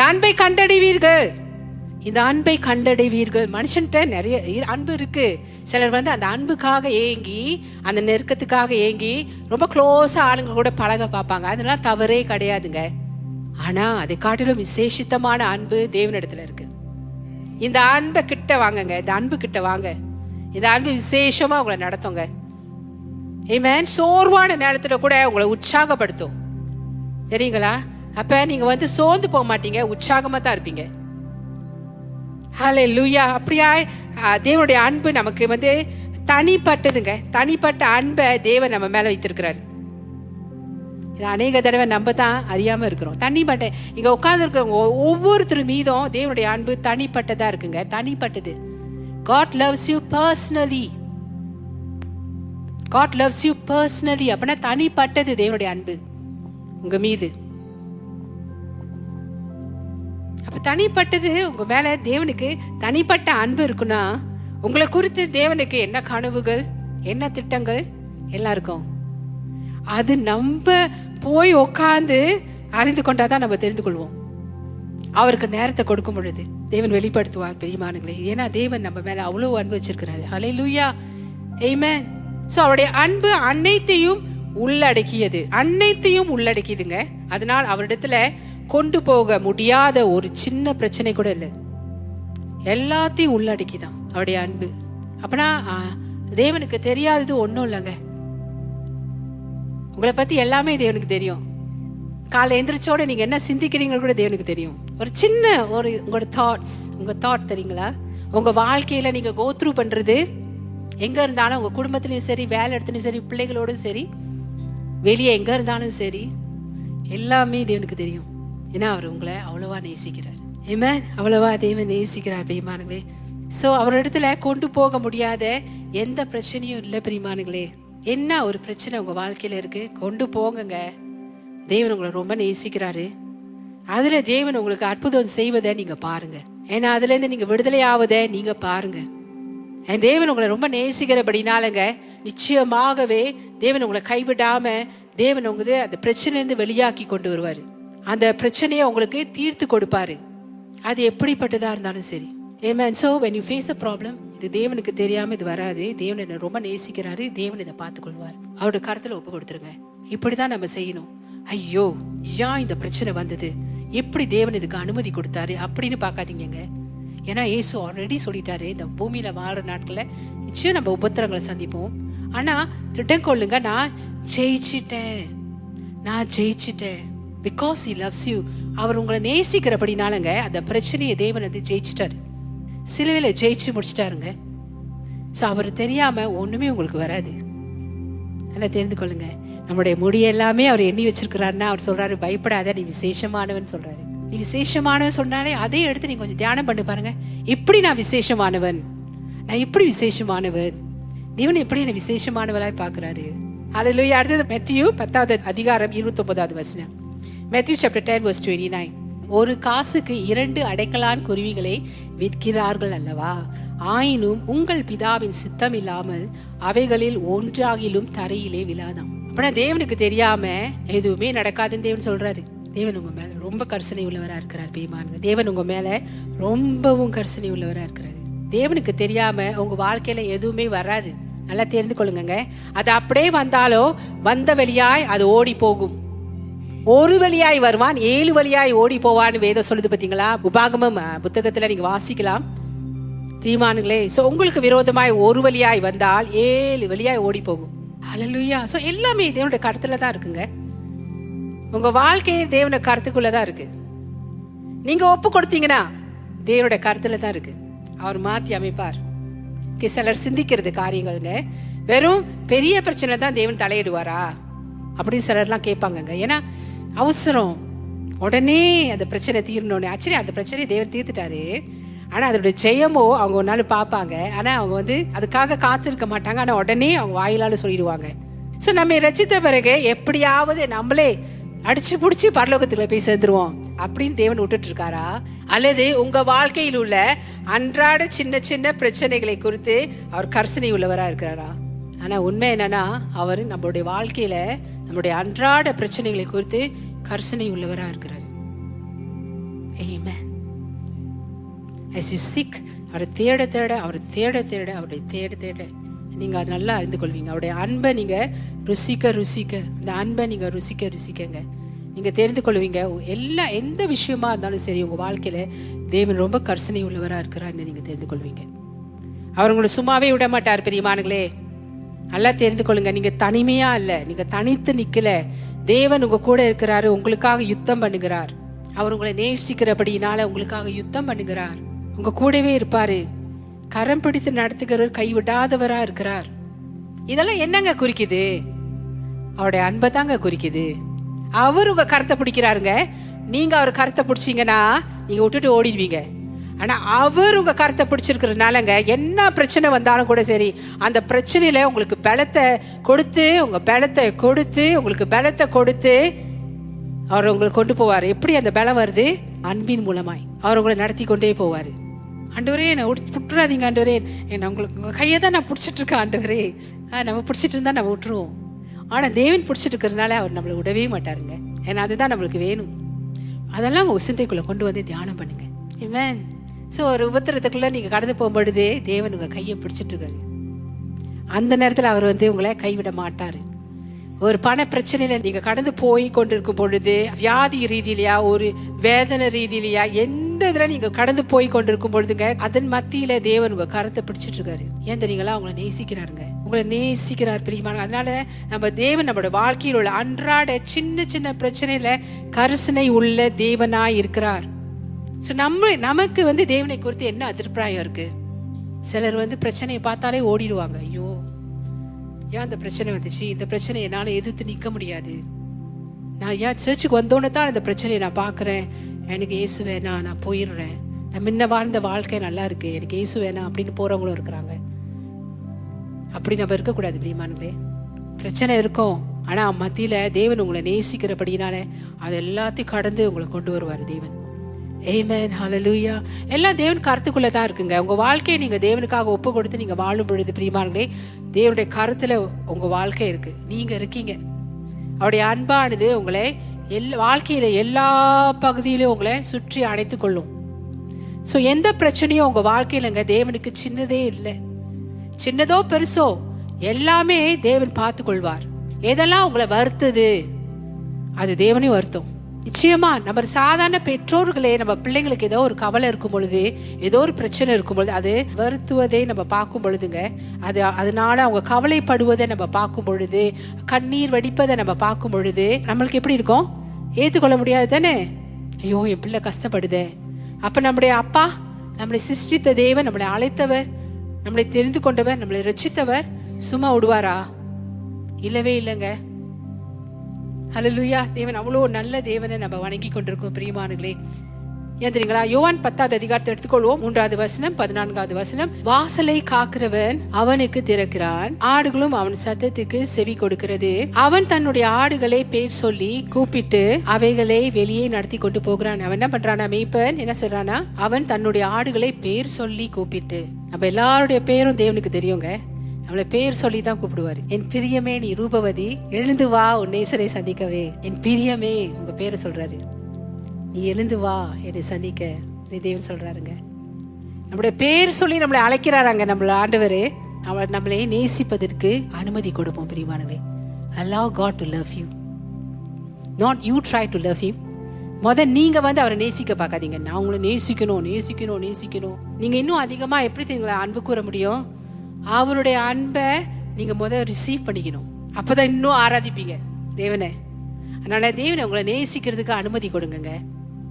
அன்பை கண்டடைவீர்கள், இந்த அன்பை கண்டடைவீர்கள். மனுஷன்கிட்ட நிறைய அன்பு இருக்கு. சிலர் வந்து அந்த அன்புக்காக ஏங்கி, அந்த நெருக்கத்துக்காக ஏங்கி ரொம்ப க்ளோஸா ஆளுங்க கூட பழக பார்ப்பாங்க. அதெல்லாம் தவறே கிடையாதுங்க. ஆனா அதை காட்டிலும் விசேஷித்தமான அன்பு தேவனிடத்துல இருக்கு. இந்த அன்பை கிட்ட வாங்குங்க, இந்த அன்பு கிட்ட வாங்க. இந்த அன்பு விசேஷமா உங்களை நடத்துங்க. ஆமென். சோர்வான நேரத்துல கூட உங்களை உற்சாகப்படுத்தும். தெரியுங்களா? அப்ப நீங்க வந்து சோர்ந்து போக மாட்டீங்க, உற்சாகமா தான் இருப்பீங்க. ஹல்லேலூயா. அப்படியா? தேவனுடைய அன்பு நமக்கு வந்து தனிப்பட்டதுங்க. தனிப்பட்ட அன்பை தேவன் நம்ம மேல வைத்திருக்கிறாரு. அநேக தடவை நம்ம தான் அறியாம இருக்கிறோம். தனிப்பட்ட இங்க உட்கார்ந்து இருக்கிறவங்க ஒவ்வொருத்தர் மீதும் தேவனுடைய அன்பு தனிப்பட்டதா இருக்குங்க. தனிப்பட்டது. God loves you personally. God loves you personally. அப்படின்னா தனிப்பட்டது தேவனுடைய அன்பு உங்க மீது. அப்ப தனிப்பட்டது உங்க மேல தேவனுக்கு தனிப்பட்ட அன்பு இருக்குன்னா, உங்களை குறித்து தேவனுக்கு என்ன கனவுகள், என்ன திட்டங்கள் எல்லாம் இருக்கும். அது நம்ம போய் உட்கார்ந்து அறிந்து கொண்டாதான் நம்ம தெரிந்து கொள்வோம். அவருக்கு நேரத்தை கொடுக்கும் பொழுது தேவன் வெளிப்படுத்துவார் பெரியமானங்களே. ஏன்னா தேவன் நம்ம மேல அவ்வளவு அன்பு வச்சிருக்கிறாரு. ஹல்லேலூயா. ஆமென். சோ அவருடைய அன்பு அனைத்தையும் உள்ளடக்கியது, அனைத்தையும் உள்ளடக்கியதுங்க. அதனால் அவரிடத்துல கொண்டு போக முடியாத ஒரு சின்ன பிரச்சனை கூட இல்லை. எல்லாத்தையும் உள்ளடக்கிதான் அவருடைய அன்பு. அப்பனா தேவனுக்கு தெரியாதது ஒன்றும் இல்லைங்க. உங்களை பத்தி எல்லாமே தேவனுக்கு தெரியும். காலை எந்திரிச்சோட நீங்க என்ன சிந்திக்கிறீங்க கூட தேவனுக்கு தெரியும். ஒரு சின்ன உங்களோட தாட் தெரியுங்களா? உங்க வாழ்க்கையில நீங்க கோ த்ரூ பண்றது எங்க இருந்தாலும், உங்க குடும்பத்திலயும் சரி, வேலை இடத்துலயும் சரி, பிள்ளைகளோடும் சரி, வெளியே எங்க இருந்தாலும் சரி, எல்லாமே தேவனுக்கு தெரியும். ஏன்னா அவர் உங்களை அவ்வளவா நேசிக்கிறார். ஆமென். அவ்வளவா தேவன் நேசிக்கிறார் பிரியமானங்களே. சோ அவரிடத்துல கொண்டு போக முடியாத எந்த பிரச்சனையும் இல்லை பிரியமானங்களே. என்ன ஒரு பிரச்சனை உங்க வாழ்க்கையில இருக்கு, கொண்டு போங்க. தேவன் உங்களை ரொம்ப நேசிக்கிறாரு. அதுல தேவன் உங்களுக்கு அற்புதம் செய்வதை நீங்க பாருங்க. ஏன்னா அதுல இருந்து நீங்க விடுதலை ஆவதை நீங்க பாருங்க. தேவன் உங்களை ரொம்ப நேசிக்கிறபடினாலங்க நிச்சயமாகவே தேவன் உங்களை கைவிடாம தேவன் உங்களுக்கு அந்த பிரச்சனையிலிருந்து வெளியாக்கி கொண்டு வருவாரு. அந்த பிரச்சனையை உங்களுக்கு தீர்த்து கொடுப்பாரு. அது எப்படிப்பட்டதா இருந்தாலும் சரி. Amen. So when you face a problem, இது தேவனுக்கு தெரியாம இது வராது. தேவன் என்ன ரொம்ப நேசிக்கிறாரு. தேவன் இதை பார்த்து கொள்வார். அவரோட கருத்துல ஒப்பு கொடுத்துருங்க. இப்படிதான் நம்ம செய்யணும். ஐயோ ஏன் இந்த பிரச்சனை வந்தது, எப்படி தேவன் இதுக்கு அனுமதி கொடுத்தாரு அப்படின்னு பார்க்காதீங்க. ஏன்னா இயேசு ஆல்ரெடி சொல்லிட்டாரு, இந்த பூமியில வாழ்ற நாட்கள்ல நிச்சயம் நம்ம உபத்திரங்களை சந்திப்போம். ஆனா திட்டம் கொள்ளுங்க, நான் ஜெயிச்சிட்டேன். Because he loves you. அவர் உங்களை நேசிக்கிறபடினாலங்க அந்த பிரச்சனையை தேவன் வந்து ஜெயிச்சிட்டாரு. சிலுவையில் ஜெயிச்சு முடிச்சிட்டாருங்க. ஸோ அவர் தெரியாம ஒண்ணுமே உங்களுக்கு வராது. நல்லா தெரிந்து கொள்ளுங்க. நம்முடைய முடிய எல்லாமே அவர் எண்ணி வச்சிருக்கிறாருன்னா அவர் சொல்றாரு, பயப்படாத, நீ விசேஷமானவன் சொல்றாரு. நீ விசேஷமானவன் சொன்னாலே அதே எடுத்து நீங்க கொஞ்சம் தியானம் பண்ணி பாருங்க. இப்படி நான் விசேஷமானவன், நான் இப்படி விசேஷமானவன், தேவன் எப்படி என்ன விசேஷமானவராய் பார்க்கிறாரு. ஹல்லேலூயா. அடுத்தது மத்தேயு 10வது அதிகாரம் 29வது வசனம். Matthew chapter 10 verse 29. ஒரு காசுக்கு 2 அடைக்கலான் குருவிகளை விற்கிறார்கள் அல்லவா? ஆயினும் உங்கள் பிதாவின் சித்தம் இல்லாமல் அவைகளில் ஒன்றாகிலும் தரையிலே விழாதாம். அப்படின்னா தேவனுக்கு தெரியாம எதுவுமே நடக்காதுன்னு தேவன் சொல்றாரு. தேவன் உங்க மேல ரொம்ப கரிசனை உள்ளவரா இருக்கிறார். பிரியமானவர்களே, தேவன் உங்க மேல ரொம்பவும் கரிசனை உள்ளவரா இருக்கிறாரு. தேவனுக்கு தெரியாம உங்க வாழ்க்கையில எதுவுமே வராது. நல்லா தெரிந்து கொள்ளுங்க. அது அப்படியே வந்தாலோ வந்த வழியாய் அது ஓடி போகும். ஒரு வழியாய் வருவான், 7 வழியாய் ஓடி போவான்னு வேதம் சொல்லுது. பாத்தீங்களா? உபாகமம் புத்தகத்துல நீங்க வாசிக்கலாம். பிரியமானங்களே, சோ உங்களுக்கு விரோதமாய் ஒரு வழியாய் வந்தால் 7 வழியாய் ஓடி போகும். ஹல்லேலூயா. சோ எல்லாமே தேவனுடைய கருத்துல தான் இருக்குங்க. உங்க வாழ்க்கையே தேவனுடைய கருத்துக்குள்ளதான் இருக்கு. நீங்க ஒப்பு கொடுத்தீங்கன்னா தேவனுடைய கருத்துல தான் இருக்கு. அவர் மாற்றி அமைப்பார். சிலர் சிந்திக்கிறது காரியங்கள்ங்க, வெறும் பெரிய பிரச்சனை தான் தேவன் தலையிடுவாரா அப்படின்னு சிலர்லாம் கேட்பாங்க. ஏன்னா அவசரம், உடனே அந்த பிரச்சனை தீரணும்னு. ஆக்சுவலி அந்த பிரச்சனையை தேவன் தீர்த்துட்டாரு. ஆனா அதோட ஜெயமோ அவங்க ஒரு நாள் பார்ப்பாங்க. ஆனா அவங்க அதுக்காக காத்திருக்க மாட்டாங்க. ஆனா உடனே அவங்க வாயிலால சொல்லிடுவாங்க. சோ நம்ம ரட்சித்த பிறகு எப்படியாவது நம்மளே அடிச்சு புடிச்சு பரலோகத்துல போய் சேர்ந்துருவோம் அப்படின்னு தேவன் விட்டுட்டு இருக்காரா? அல்லது உங்க வாழ்க்கையில் உள்ள அன்றாட சின்ன சின்ன பிரச்சனைகளை குறித்து அவர் கரிசனை உள்ளவரா இருக்கிறாரா? ஆனா உண்மை என்னன்னா, அவர் நம்மளுடைய வாழ்க்கையில நம்மளுடைய அன்றாட பிரச்சனைகளை குறித்து கரிசனை உள்ளவரா இருக்கிறார். Amen. As you seek, அவரை தேட தேட, அவரை தேட தேட, அவரை தேட தேட நீங்க அது நல்லா அறிந்து கொள்வீங்க. அவருடைய அன்பை நீங்க ருசிக்க ருசிக்க, அந்த அன்பை நீங்க ருசிக்க ருசிக்கங்க, நீங்க தெரிந்து கொள்வீங்க. எந்த விஷயமா இருந்தாலும் சரி, உங்க வாழ்க்கையில தேவன் ரொம்ப கரிசனை உள்ளவரா இருக்கிறான்னு நீங்க தெரிந்து கொள்வீங்க. அவர் உங்களை சும்மாவே விட மாட்டார். பிரியமானங்களே, நல்லா தெரிந்து கொள்ளுங்க. நீங்க தனிமையா இல்ல, நீங்க தனித்து நிக்கல. தேவன் உங்க கூட இருக்கிறாரு, உங்களுக்காக யுத்தம் பண்ணுகிறார். அவர் உங்களை நேசிக்கிறபடினால உங்களுக்காக யுத்தம் பண்ணுகிறார். உங்க கூடவே இருப்பாரு. கரம் பிடித்து நடத்துகிறவர், கைவிடாதவரா இருக்கிறார். இதெல்லாம் என்னங்க குறிக்குது? அவருடைய அன்பை தாங்க குறிக்குது. அவர் உங்க கரத்தை பிடிக்கிறாருங்க. நீங்க அவர் கரத்தை பிடிச்சீங்கன்னா நீங்க விட்டுட்டு ஓடிடுவீங்க. ஆனா அவர் உங்க கரத்தை பிடிச்சிருக்கிறதுனாலங்க, என்ன பிரச்சனை வந்தாலும் கூட சரி, அந்த பிரச்சனையில உங்களுக்கு பலத்தை கொடுத்து, உங்க பலத்தை கொடுத்து, உங்களுக்கு பலத்தை கொடுத்து அவர் உங்களை கொண்டு போவாரு. எப்படி அந்த பலம் வருது? அன்பின் மூலமாய் அவர் உங்களை நடத்தி கொண்டே போவாரு. ஆண்டவரே, என்னை விட்டுறாதீங்க ஆண்டவரே, என்ன உங்களுக்கு உங்க கையை தான் நான் பிடிச்சிட்டு இருக்கேன் ஆண்டவரே. நம்ம பிடிச்சிட்டு இருந்தா நம்ம விட்டுருவோம். ஆனா தேவன் பிடிச்சிட்டு இருக்கிறதுனால அவர் நம்மளை விடவே மாட்டாருங்க. ஏன்னா அதுதான் நம்மளுக்கு வேணும். அதெல்லாம் உங்க சிந்தைக்குள்ள கொண்டு வந்து தியானம் பண்ணுங்க. ஆமென். ஸோ ஒரு உபத்திரத்துக்குள்ள நீங்க கடந்து போகும்பொழுது தேவன் உங்க கையை பிடிச்சிட்டு இருக்காரு. அந்த நேரத்தில் அவர் உங்களை கைவிட மாட்டாரு. ஒரு பண பிரச்சனையில நீங்க கடந்து போய் கொண்டிருக்கும் பொழுது, வியாதி ரீதியிலையா, ஒரு வேதனை ரீதியிலையா, எந்த இதுல நீங்க கடந்து போய் கொண்டிருக்கும் பொழுதுங்க, அதன் மத்தியில தேவன் உங்க கரத்தை பிடிச்சிட்டு இருக்காரு. ஏன் தெரியுங்களா? உங்களை நேசிக்கிறாருங்க, உங்களை நேசிக்கிறார். பிரியமான, அதனால நம்ம தேவன் நம்மளோட வாழ்க்கையில் உள்ள அன்றாட சின்ன சின்ன பிரச்சனையில கரிசனை உள்ள தேவனாய் இருக்கிறார். ஸோ நமக்கு தேவனை குறித்து என்ன அபிப்பிராயம் இருக்கு? சிலர் பிரச்சனையை பார்த்தாலே ஓடிடுவாங்க. ஐயோ, ஏன் இந்த பிரச்சனை வந்துச்சு, இந்த பிரச்சனை என்னால எதிர்த்து நிக்க முடியாது, நான் ஏன் சர்ச்சுக்கு வந்தோன்னு தான் இந்த பிரச்சனையை நான் பாக்குறேன், எனக்கு இயேசு வேணா, நான் போயிடுறேன், நான் முன்ன வாழ்ந்த வாழ்க்கை நல்லா இருக்கு, எனக்கு இயேசு வேணாம் அப்படின்னு போறவங்களும் இருக்கிறாங்க. அப்படி நம்ம இருக்கக்கூடாது பிரியமானங்களே. பிரச்சனை இருக்கும், ஆனா மத்தியில தேவன் உங்களை நேசிக்கிறபடினால அது எல்லாத்தையும் கடந்து உங்களை கொண்டு வருவார் தேவன். ஆமென். ஹல்லேலூயா. எல்லாம் தேவன் கருத்துக்குள்ள தான் இருக்குங்க. உங்க வாழ்க்கையை நீங்க தேவனுக்காக ஒப்பு கொடுத்து நீங்க வாழும் பொழுது பிரியமானங்களே, தேவனுடைய கருத்துல உங்க வாழ்க்கை இருக்கு, நீங்க இருக்கீங்க. அவருடைய அன்பானது உங்களை வாழ்க்கையில எல்லா பகுதியிலும் உங்களை சுற்றி அணைத்து கொள்ளும். சோ எந்த பிரச்சனையும் உங்க வாழ்க்கையிலங்க தேவனுக்கு சின்னதே இல்லை. சின்னதோ பெருசோ எல்லாமே தேவன் பார்த்து கொள்வார். எதெல்லாம் உங்களை வருத்துது அது தேவனையும் வருத்தும். நிச்சயமா நம்ம சாதாரண பெற்றோர்களே நம்ம பிள்ளைங்களுக்கு ஏதோ ஒரு கவலை இருக்கும் பொழுது, ஏதோ ஒரு பிரச்சனை இருக்கும் பொழுது அது வருத்துவதை நம்ம பார்க்கும் பொழுதுங்க, அதனால அவங்க கவலைப்படுவதை நம்ம பார்க்கும் பொழுது, கண்ணீர் வடிப்பதை நம்ம பார்க்கும் பொழுது நம்மளுக்கு எப்படி இருக்கும்? ஏற்றுக்கொள்ள முடியாது தானே. ஐயோ, என் பிள்ளை கஷ்டப்படுதே. அப்ப நம்முடைய அப்பா நம்மளை சிருஷ்டித்த தேவன், நம்மளை அழைத்தவர், நம்மளை தெரிந்து கொண்டவர், நம்மளை ரட்சித்தவர் சும்மா விடுவாரா? இல்லவே இல்லைங்க. ஹல்லேலூயா. தேவன் அவ்வளோ நல்ல தேவனை நம்ம வணங்கி கொண்டிருக்கோம் பிரியமானங்களே. ஏன் தெரியுங்களா? யோவான் 10வது அதிகாரத்தை எடுத்துக்கொள்வோம். 3வது வசனம், 14வது வசனம். வாசலை காக்கிறவன் அவனுக்கு திறக்கிறான், ஆடுகளும் அவன் சத்தத்துக்கு செவி கொடுக்கிறது. அவன் தன்னுடைய ஆடுகளை பேர் சொல்லி கூப்பிட்டு அவைகளை வெளியே நடத்தி கொண்டு போகிறான். அவன் என்ன பண்றானா? மேய்ப்பன் என்ன சொல்றானா? அவன் தன்னுடைய ஆடுகளை பேர் சொல்லி கூப்பிட்டு. நம்ம எல்லாருடைய பேரும் தேவனுக்கு தெரியுங்க. நம்மளை பேர் சொல்லி தான் கூப்பிடுவாரு. என் பிரியமே நீ ரூபவதி, எழுந்து வா உன் நேசரை சந்திக்கவே. என் பிரியமே, உங்க பேரை சொல்றாரு. நீ எழுந்து வா என்னை சந்திக்க, தேவன் சொல்றாருங்க. நம்முடைய பேர் சொல்லி நம்மளை அழைக்கிறாராங்க நம்மள ஆண்டவர். அவர் நம்மளை நேசிப்பதற்கு அனுமதி கொடுப்போம் பிரியமானவர்களே. Allow God to love you, not you try to love him. நீங்க அவரை நேசிக்க பார்க்காதீங்க. நான் உங்களை நேசிக்கணும் நேசிக்கணும் நேசிக்கணும். நீங்க இன்னும் அதிகமா எப்படி தெரியுங்களா அன்பு கூற முடியும்? அவருடைய அன்பை நீங்க ரிசீவ் பண்ணிக்கணும். அப்பதான் இன்னும் ஆராதிப்பீங்க தேவனை. அதனால தேவனை உங்களை நேசிக்கிறதுக்கு அனுமதி கொடுங்க.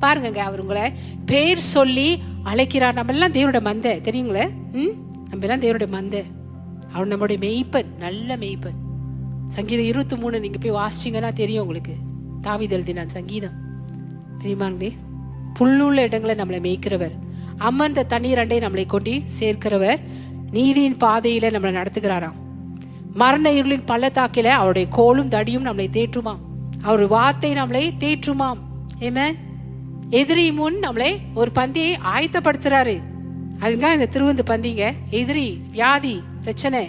பாருங்க, அவர் உங்களை பேர் சொல்லி அழைக்கிறார். நம்ம எல்லாம் தேவனோட மந்தை, தெரியுங்களே. நம்ம எல்லாம் தேவனுடைய மந்தை. அவர் நம்மளுடைய மெய்ப்பன், நல்ல மெய்ப்பன். சங்கீதம் 23 நீங்க போய் வாசிச்சீங்கன்னா தெரியும் உங்களுக்கு. தாவீது எழுதினான் சங்கீதம். தெரியுமாங்களே? புல்லுள்ள இடங்களை நம்மளை மேய்க்கிறவர், அமர்ந்த தண்ணீர் அண்டை நம்மளை கொண்டு சேர்க்கிறவர், நீதியின் பாதையில நம்மளை நடத்துகிறாராம். மரண இருளின் பள்ளத்தாக்கில அவருடைய கோலும் தடியும் நம்மளை தேற்றுமாம். அவர் வார்த்தை நம்மளை தேற்றுமாம். ஆமென். எதிரி முன் நம்மளை ஒரு பந்தியை ஆயத்தப்படுத்துறாரு. அதுதான் இந்த திருவந்து பந்திங்க. எதிரி, வியாதி, பிரச்சனை,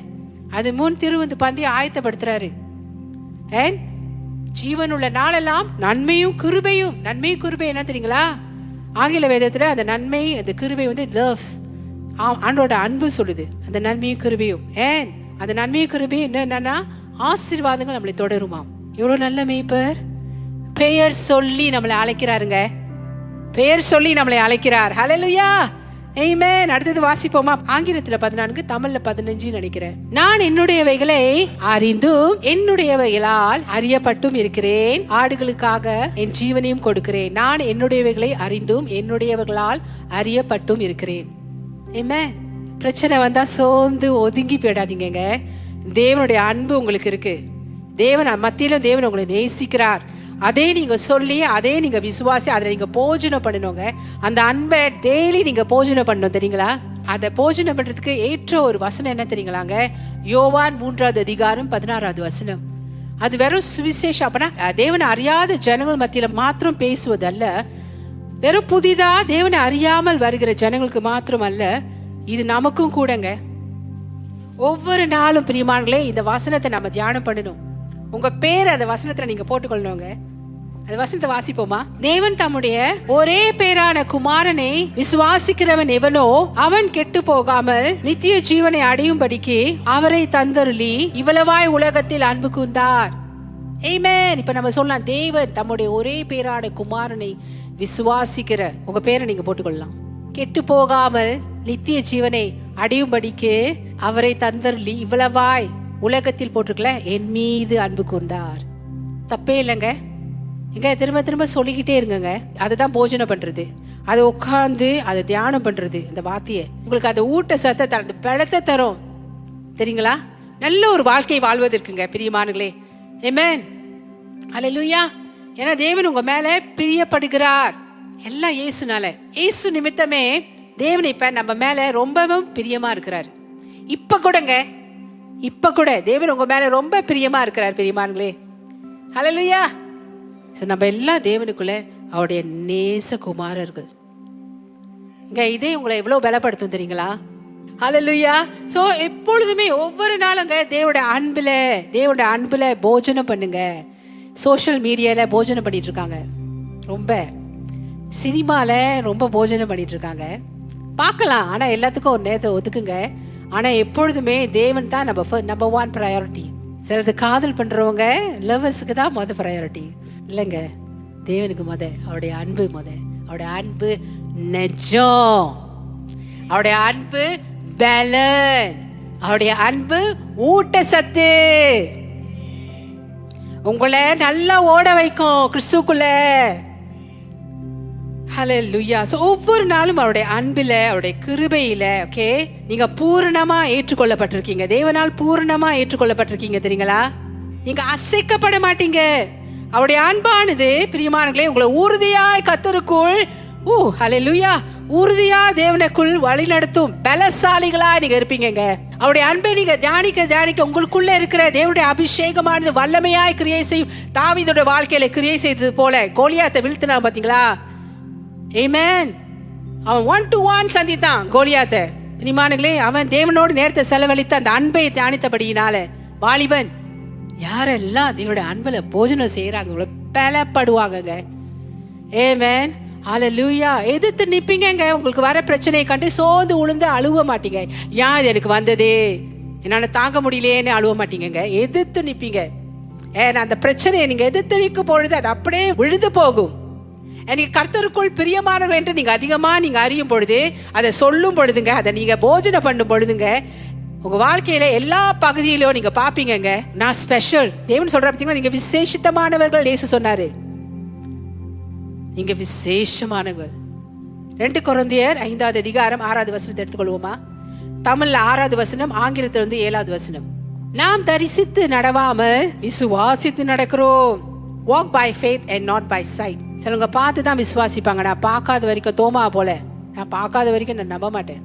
அது முன் திருவந்து பந்தியை ஆயத்தப்படுத்துறாரு. ஜீவனுள்ள நாளெல்லாம் நன்மையும் கிருபையும். நன்மையும் கிருபை என்ன தெரியுங்களா? ஆங்கில வேதத்துல அந்த நன்மை, அந்த கிருபை லவ், ஆண்டோட அன்பு சொல்லுது. அந்த நன்மையும் கிருபையும். அந்த நன்மையும் கிருபையும் என்னன்னா ஆசீர்வாதங்கள் நம்மளை தொடருமாம். எவ்வளவு நல்ல மேய்ப்பர். பெயர் சொல்லி நம்மளை அழைக்கிறாருங்க. பெயர் சொல்லி நம்மளை அழைக்கிறார். ஹல்லேலூயா, ஆமென். அடுத்தது வாசிப்போமா? ஆங்கிலத்துல 14, தமிழ்ல 15 நினைக்கிறேன். நான் என்னுடையவைகளை அறிந்தும் என்னுடையவைகளால் அறியப்பட்டும் இருக்கிறேன், ஆடுகளுக்காக என் ஜீவனையும் கொடுக்கிறேன். நான் என்னுடையவைகளை அறிந்தும் என்னுடையவர்களால் அறியப்பட்டும் இருக்கிறேன். ஆமென். பிரச்சனை வந்தா சோர்ந்து ஒதுங்கி போயிடாதீங்க. தேவனுடைய அன்பு உங்களுக்கு இருக்கு. தேவன் மத்தியிலும் தேவன் உங்களை நேசிக்கிறார். அதே நீங்க சொல்லி, அதே நீங்க விசுவாசி, அதை நீங்க போஜனம் பண்ணணுங்க. அந்த அன்பை டெய்லி நீங்க போஜனம் பண்ணணும், தெரியுங்களா? அதை போஜனம் பண்றதுக்கு ஏற்ற ஒரு வசனம் என்ன தெரியுங்களாங்க? யோவான் 3வது அதிகாரம் 16வது வசனம். அது வெறும் சுவிசேஷம். அப்பனா தேவனை அறியாத ஜனங்கள் மத்தியில மாத்திரம் பேசுவதல்ல, வெறும் புதிதா தேவனை அறியாமல் வருகிற ஜனங்களுக்கு மாத்திரம் அல்ல, இது நமக்கும் கூடங்க. ஒவ்வொரு நாளும் பிரியமானங்களே இந்த வசனத்தை நம்ம தியானம் பண்ணணும். உங்க பேர் அந்த வசனத்துல நீங்க போட்டுக்கொள்ளணுங்க. அந்த வசனத்தை வாசிப்போமா? தேவன் தம்முடைய ஒரே பேரான குமாரனை விசுவாசிக்கிறவன் எவனோ அவன் கெட்டு போகாமல் நித்திய ஜீவனை அடையும்படிக்கு அவரை தந்தருளி இவ்வளவாய் உலகத்தில் அன்பு கூர்ந்தார். ஆமென். இப்ப நம்ம சொல்லலாம், தேவன் தம்முடைய ஒரே பேரான குமாரனை விசுவாசிக்கிற உங்க பேரை நீங்க போட்டுக்கொள்ளலாம். கெட்டு போகாமல் நித்திய ஜீவனை அடையும்படிக்கு அவரை தந்தருளி இவ்வளவாய் உலகத்தில் போட்டிருக்கல என் மீது அன்பு கூர்ந்தார். தப்பே இல்லைங்க. இங்க திரும்ப திரும்ப சொல்லிக்கிட்டே இருங்க. அதுதான் போஜனம் பண்றது. அதை உட்கார்ந்து அதை தியானம் பண்றது. இந்த வார்த்தையை உங்களுக்கு அந்த ஊட்ட சத்தை தர, அந்த பழத்தை தரும், தெரியுங்களா? நல்ல ஒரு வாழ்க்கை வாழ்வதற்குங்க பிரியமானங்களே. ஆமென். ஹல்லேலூயா. ஏன்னா தேவன் உங்க மேல பிரியப்படுகிறார். எல்லாம் இயேசுனால. இயேசு நிமித்தமே தேவன் இப்ப நம்ம மேல ரொம்பவும் பிரியமா இருக்கிறார். இப்ப கூடங்க, இப்ப கூட தேவன் உங்க மேல ரொம்ப பிரியமா இருக்கிறார் பிரியமானங்களே. ஹல்லேலூயா. நம்ம எல்லாம் தேவனுக்குள்ள அவருடைய நேச குமாரர்கள். இதே உங்களை எவ்வளவு பலப்படுத்தும் தெரியுங்களா? ஹல்லேலூயா. சோ எப்பொழுதுமே ஒவ்வொரு நாளுங்க தேவனுடைய அன்புல போஜனம் பண்ணுங்க. சோஷியல் மீடியால போஜனம் பண்ணிட்டு இருக்காங்க, ரொம்ப சினிமால ரொம்ப போஜனம் பண்ணிட்டு இருக்காங்க. பார்க்கலாம், ஆனா எல்லாத்துக்கும் ஒரு நேரத்தை ஒதுக்குங்க. ஆனா எப்பொழுதுமே தேவன் தான் நம்பர் 1 ப்ரையாரிட்டி. சிலது காதல் பண்றவங்க லவ்வர்ஸுக்கு தான் ப்ரையாரிட்டி இல்லைங்க. தேவனுக்கு அவருடைய அன்பு அவருடைய அன்பு நெஜம், அவருடைய அன்பு பலன், அவருடைய அன்பு ஊட்டச்சத்து. உங்களை நல்லா ஓட வைக்கும் கிறிஸ்துக்குள்ள. ஹல்லேலூயா. சோ ஒவ்வொரு நாளும் அவருடைய அன்பில, அவருடைய கிருபையில, ஓகே, நீங்க பூரணமா ஏற்றுக்கொள்ளப்பட்டிருக்கீங்க. தேவனால் பூரணமா ஏற்றுக்கொள்ளப்பட்டிருக்கீங்க. தெரியுங்களா? நீங்க அசைக்கப்பட மாட்டீங்க. அவருடைய அன்பானது பிரியமானங்களே உங்களை உறுதியாய் கர்த்தருக்குள் ஹல்லேலூயா உறுதியா தேவனுக்குள் வழி நடத்தும் பலசாலிகளா நீங்க இருப்பீங்க. அவருடைய அன்பை நீங்க தியானிக்க உங்களுக்குள்ள இருக்கிற தேவனுடைய அபிஷேகமானது வல்லமையாய் கிரியை செய்யும். தாவீதுடைய வாழ்க்கையில கிரியை செய்தது போல கோலியாத்தை வீழ்த்தினா பாத்தீங்களா? ஆமென். அவன் 1-to-1 சந்தித்தான் கோலியாத்தை. பிரியமானங்களே அவன் தேவனோடு நேரத்தை செலவழித்த அந்த அன்பை தியானித்தபடியினால வாலிபன் யாரெல்லாம் தேவனுடைய அன்புல போஜனம் செய்யறாங்க பலப்படுவாங்க. ஆமென். ஹல்லேலூயா. எதிர்த்து நிப்பீங்க. உங்களுக்கு வர பிரச்சனையை கண்டு சோர்ந்து உளுந்து அழுவ மாட்டீங்க. ஏன் இது எனக்கு வந்தது, என்னால தாங்க முடியலேன்னு அழுவ மாட்டீங்க. எதிர்த்து நிப்பீங்க. அந்த பிரச்சனையை நீங்க எதிர்த்து நிற்கும் பொழுது அது அப்படியே விழுந்து போகும். நீங்க கர்த்தருக்குள் பிரியமானவர்கள் என்று நீங்க அதிகமா நீங்க அறியும் பொழுது, அதை சொல்லும் பொழுதுங்க, அதை நீங்க போஜனை பண்ணும் பொழுதுங்க, உங்க வாழ்க்கையில எல்லா பகுதியிலும் நீங்க பாப்பீங்க நான் ஸ்பெஷல். தேவன் சொல்ற பார்த்தீங்கன்னா நீங்க விசேஷித்தமானவர்கள். இயேசு சொன்னாரு நீங்க விசேஷமானவர்கள். 2 கொரிந்தியர் 5வது அதிகாரம் 6வது வசனத்தை எடுத்துக்கொள்வோமா? தமிழ்ல 6வது வசனம், ஆங்கிலத்துல 7வது வசனம். நாம் தரிசித்து நடவாமல் விசுவாசித்து நடக்கிறோம். Walk by faith and not by sight. சிலவங்க பார்த்து தான் விசுவாசிப்பாங்க. நான் பார்க்காத வரைக்கும் தோமா போல, நான் பார்க்காத வரைக்கும் நான் நம்ப மாட்டேன்.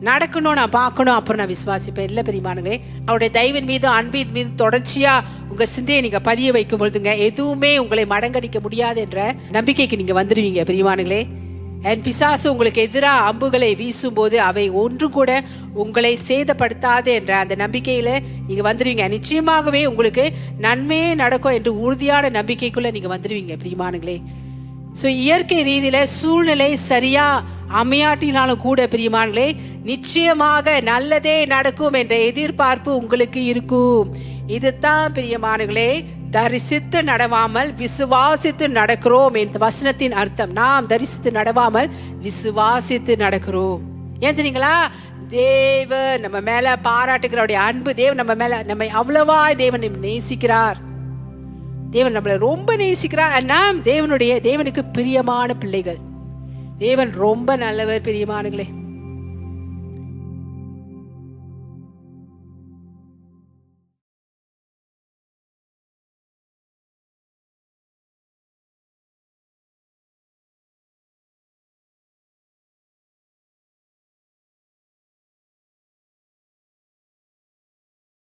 நடக்கணும், நான் பார்க்கணும், அப்புறம் நான் விசுவாசிப்பேன். இல்லை பிரியமானங்களே, அவருடைய தயவின் மீது அன்பின் மீது தொடர்ச்சியா உங்க சிந்தையை நீங்க பதிய வைக்கும் பொழுதுங்க எதுவுமே உங்களை மடங்கடிக்க முடியாது என்ற நம்பிக்கைக்கு நீங்க வந்துடுவீங்க பிரியமானங்களே. பிசாசு உங்களுக்கு எதிராக அம்புகளை வீசும் போது அவை ஒன்று கூட உங்களை சேதப்படுத்தாது என்ற அந்த நம்பிக்கையில நீங்க வந்துடுவீங்க. நிச்சயமாகவே உங்களுக்கு நன்மையே நடக்கும் என்று உறுதியான நம்பிக்கைக்குள்ள நீங்க வந்துடுவீங்க பிரியமானங்களே. ஸோ இயற்கை ரீதியில சூழ்நிலை சரியா அமையாட்டினாலும் கூட பிரியமானங்களே நிச்சயமாக நல்லதே நடக்கும் என்ற எதிர்பார்ப்பு உங்களுக்கு இருக்கும். இதுதான் பிரியமானங்களே தரிசித்து நடவாமல் விசுவாசித்து நடக்கிறோம் என்ற வசனத்தின் அர்த்தம். நாம் தரிசித்து நடவாமல் விசுவாசித்து நடக்கிறோம். ஏன் தெரியுங்களா? தேவன் நம்ம மேல பாராட்டுகிறவருடைய அன்பு, தேவன் நம்ம மேல நம்மை அவ்வளவா தேவன் நேசிக்கிறார். தேவன் நம்மளை ரொம்ப நேசிக்கிறார். நாம் தேவனுக்கு பிரியமான பிள்ளைகள். தேவன் ரொம்ப நல்லவர் பிரியமானங்களே.